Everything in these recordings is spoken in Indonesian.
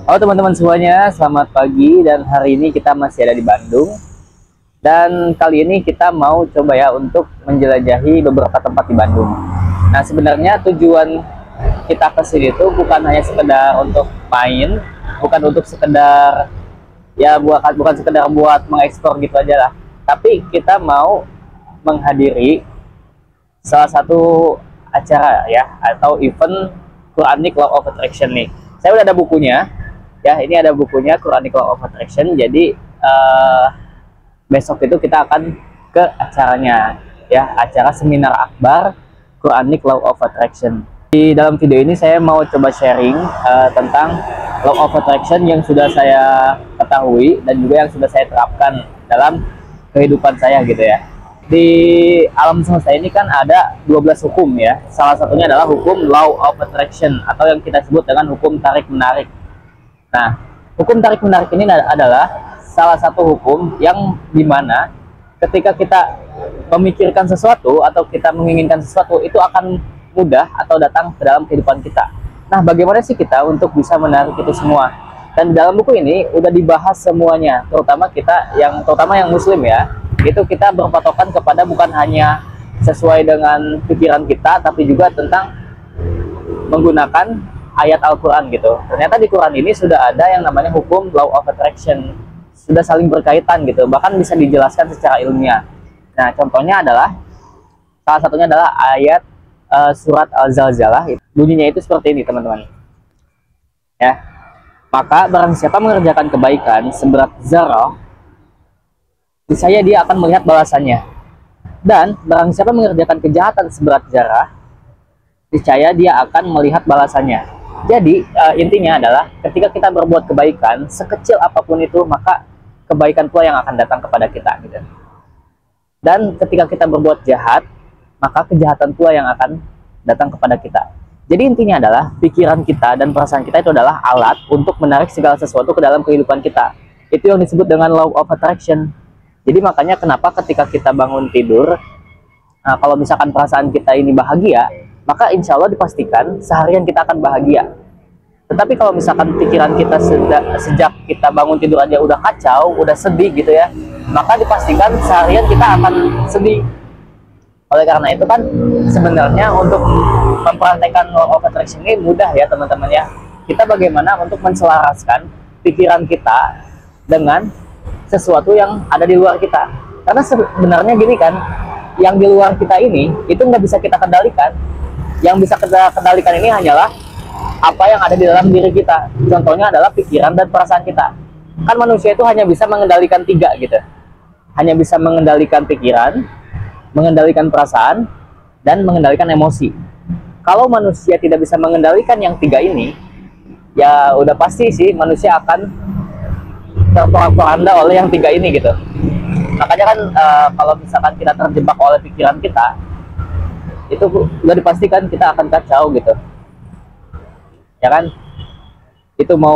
Halo teman-teman semuanya, selamat pagi dan hari ini kita masih ada di Bandung. Dan kali ini kita mau coba ya untuk menjelajahi beberapa tempat di Bandung. Nah, sebenarnya tujuan kita ke sini itu bukan hanya sekedar untuk main, bukan untuk sekedar bukan sekedar buat mengekspor gitu aja lah. Tapi kita mau menghadiri salah satu acara ya atau event Quranic Law of Attraction nih. Saya udah ada bukunya. Ya, ini ada bukunya Quranic Law of Attraction. Jadi besok itu kita akan ke acaranya ya, acara seminar akbar Quranic Law of Attraction. Di dalam video ini saya mau coba sharing tentang Law of Attraction yang sudah saya ketahui dan juga yang sudah saya terapkan dalam kehidupan saya gitu ya. Di alam semesta ini kan ada 12 hukum ya. Salah satunya adalah hukum Law of Attraction atau yang kita sebut dengan hukum tarik-menarik. Nah, hukum tarik-menarik ini adalah salah satu hukum yang dimana ketika kita memikirkan sesuatu atau kita menginginkan sesuatu itu akan mudah atau datang ke dalam kehidupan kita. Nah, bagaimana sih kita untuk bisa menarik itu semua? Dan di dalam buku ini udah dibahas semuanya, terutama yang muslim ya, itu kita berpatokan kepada bukan hanya sesuai dengan pikiran kita, tapi juga tentang menggunakan ayat Al-Quran gitu. Ternyata di Quran ini sudah ada yang namanya hukum Law of Attraction, sudah saling berkaitan gitu, bahkan bisa dijelaskan secara ilmiah. Nah, contohnya adalah salah satunya adalah ayat surat Al-Zalzalah. Bunyinya itu seperti ini teman-teman ya, maka barang siapa mengerjakan kebaikan seberat zarah, niscaya dia akan melihat balasannya, dan barang siapa mengerjakan kejahatan seberat zarah, niscaya dia akan melihat balasannya. Jadi intinya adalah ketika kita berbuat kebaikan sekecil apapun itu, maka kebaikan pula yang akan datang kepada kita gitu. Dan ketika kita berbuat jahat, maka kejahatan pula yang akan datang kepada kita. Jadi intinya adalah pikiran kita dan perasaan kita itu adalah alat untuk menarik segala sesuatu ke dalam kehidupan kita. Itu yang disebut dengan Law of Attraction. Jadi makanya kenapa ketika kita bangun tidur, kalau misalkan perasaan kita ini bahagia, maka insya Allah dipastikan seharian kita akan bahagia. Tetapi kalau misalkan pikiran kita sejak kita bangun tidur aja udah kacau, udah sedih gitu ya, maka dipastikan seharian kita akan sedih. Oleh karena itu kan sebenarnya untuk mempraktekkan Law of Attraction ini mudah ya teman-teman ya. Kita bagaimana untuk menselaraskan pikiran kita dengan sesuatu yang ada di luar kita. Karena sebenarnya gini kan, yang di luar kita ini itu nggak bisa kita kendalikan. Yang bisa kita kendalikan ini hanyalah apa yang ada di dalam diri kita. Contohnya adalah pikiran dan perasaan kita. Kan manusia itu hanya bisa mengendalikan 3 gitu. Hanya bisa mengendalikan pikiran, mengendalikan perasaan, dan mengendalikan emosi. Kalau manusia tidak bisa mengendalikan yang 3 ini, ya udah pasti sih manusia akan terporak-poranda oleh yang 3 ini gitu. Makanya kan kalau misalkan kita terjebak oleh pikiran kita, itu udah dipastikan kita akan kacau gitu ya kan. Itu mau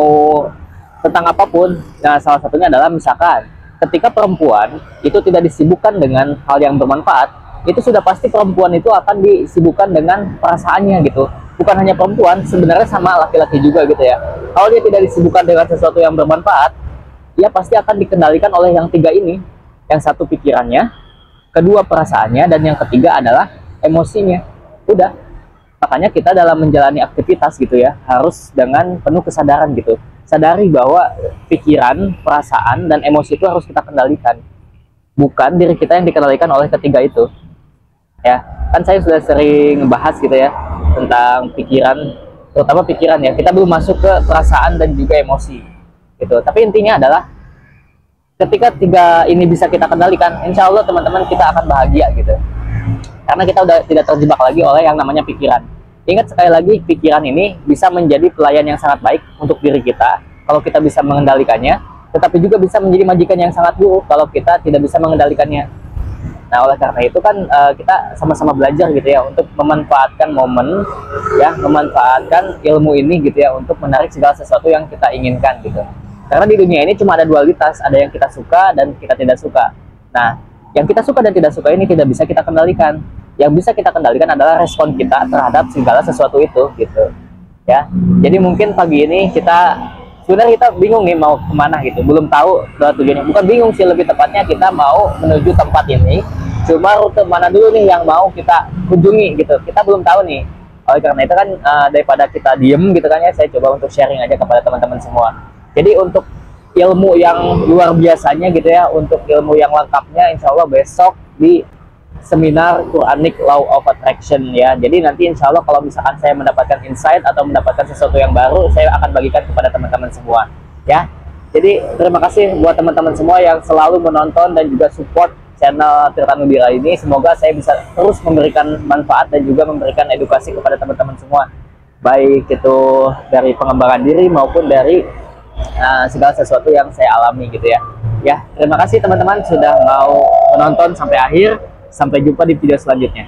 tentang apapun. Nah, salah satunya adalah misalkan ketika perempuan itu tidak disibukkan dengan hal yang bermanfaat, itu sudah pasti perempuan itu akan disibukkan dengan perasaannya gitu. Bukan hanya perempuan, sebenarnya sama laki-laki juga gitu ya. Kalau dia tidak disibukkan dengan sesuatu yang bermanfaat, dia pasti akan dikendalikan oleh yang 3 ini. Yang satu pikirannya, kedua perasaannya, dan yang ketiga adalah emosinya. Udah, makanya kita dalam menjalani aktivitas gitu ya harus dengan penuh kesadaran gitu. Sadari bahwa pikiran, perasaan, dan emosi itu harus kita kendalikan, bukan diri kita yang dikendalikan oleh ketiga itu ya. Kan saya sudah sering bahas gitu ya tentang pikiran, terutama pikiran ya, kita belum masuk ke perasaan dan juga emosi gitu. Tapi intinya adalah ketika 3 ini bisa kita kendalikan, insya Allah teman-teman kita akan bahagia gitu. Karena kita udah tidak terjebak lagi oleh yang namanya pikiran. Ingat sekali lagi, pikiran ini bisa menjadi pelayan yang sangat baik untuk diri kita kalau kita bisa mengendalikannya, tetapi juga bisa menjadi majikan yang sangat buruk kalau kita tidak bisa mengendalikannya. Nah, oleh karena itu kan kita sama-sama belajar gitu ya untuk memanfaatkan momen ya, memanfaatkan ilmu ini gitu ya untuk menarik segala sesuatu yang kita inginkan gitu. Karena di dunia ini cuma ada dualitas, ada yang kita suka dan kita tidak suka. Nah, yang kita suka dan tidak suka ini tidak bisa kita kendalikan. Yang bisa kita kendalikan adalah respon kita terhadap segala sesuatu itu gitu ya. Jadi mungkin pagi ini kita sebenarnya kita bingung nih mau kemana gitu, belum tahu tujuannya. Bukan bingung sih, lebih tepatnya kita mau menuju tempat ini, cuma rute mana dulu nih yang mau kita kunjungi gitu, kita belum tahu nih. Oleh karena itu kan daripada kita diem gitu kan ya, saya coba untuk sharing aja kepada teman-teman semua. Jadi untuk ilmu yang luar biasanya gitu ya, untuk ilmu yang lengkapnya insya Allah besok di seminar Quranic Law of Attraction ya. Jadi nanti insya Allah kalau misalkan saya mendapatkan insight atau mendapatkan sesuatu yang baru, saya akan bagikan kepada teman-teman semua ya. Jadi terima kasih buat teman-teman semua yang selalu menonton dan juga support channel Tirta Nubila ini. Semoga saya bisa terus memberikan manfaat dan juga memberikan edukasi kepada teman-teman semua, baik itu dari pengembangan diri maupun dari segala sesuatu yang saya alami gitu ya. Ya, terima kasih teman-teman sudah mau menonton sampai akhir. Sampai jumpa di video selanjutnya.